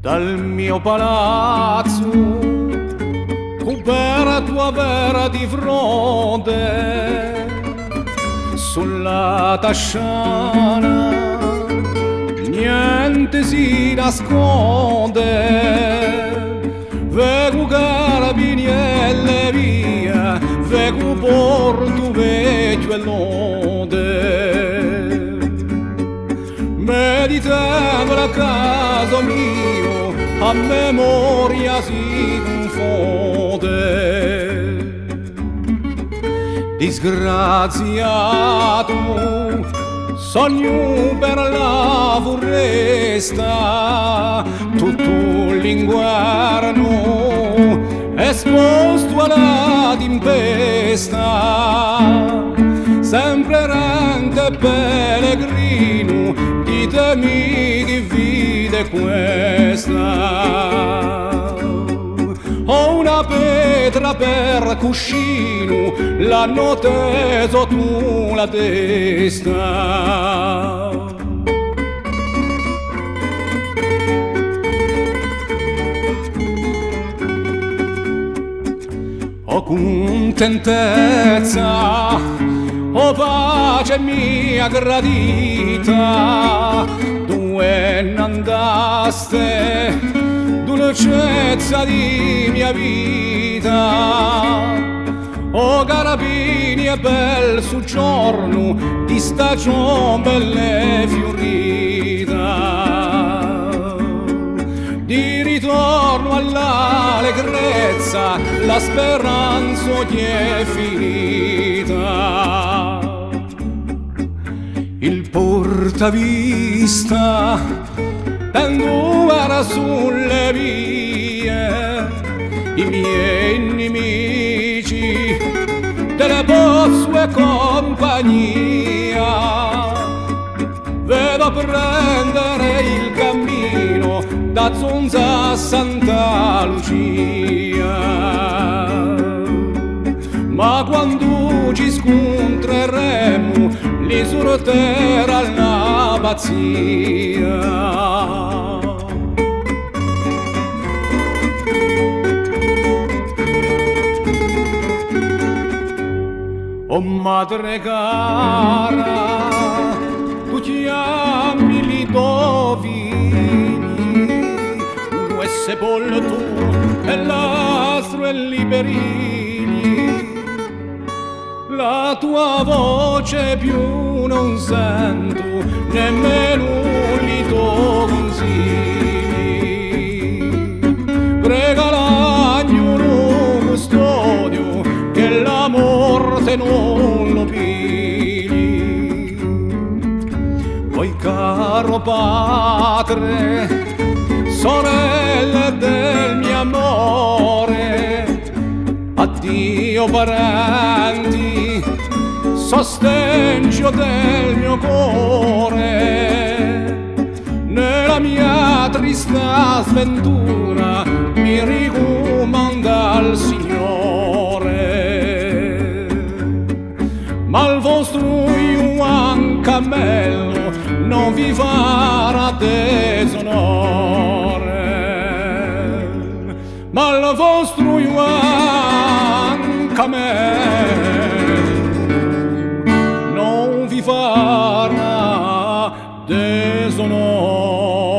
dal mio palazzo, coperto a vera di fronte, sulla tasciana niente si nasconde. Vedo carabinieri via, vedo porto vecchio e lode, meditando la casa mio, a memoria si confonde. Disgraziato, sogno per la foresta, tutto l'inverno esposto alla tempesta, sempre errante pellegrino, ditemi che vita è questa. Ho una pietra per cuscino, l'hanno teso tu la testa. Ho contentezza, ho pace mia gradita, dove n'andaste dolcezza di mia vita. O carabini e bel soggiorno di stagione belle fiorita, di ritorno all'allegrezza la speranza che è finita. Il portavista era sulle vie, i miei nemici delle sue compagnia, vedo prendere il cammino da Zonza a Santa Lucia. Ma quando ci scontreremo li surterà la pazzia. Oh madre cara, tu chiami li dovini, tu è sepolto e l'astro e liberini, la tua voce più non sento, nemmeno li tuoi consigli. Prega l'agnolo custodio che la morte non lo pigli. Poi caro padre, sorelle del mio amore, addio parenti, sostegno del mio cuore. Nella mia triste sventura mi ricomanda il Signore, ma il vostro Juan Cammello non vi farà disonore, ma il vostro Juan Cammello non vi farà disonore.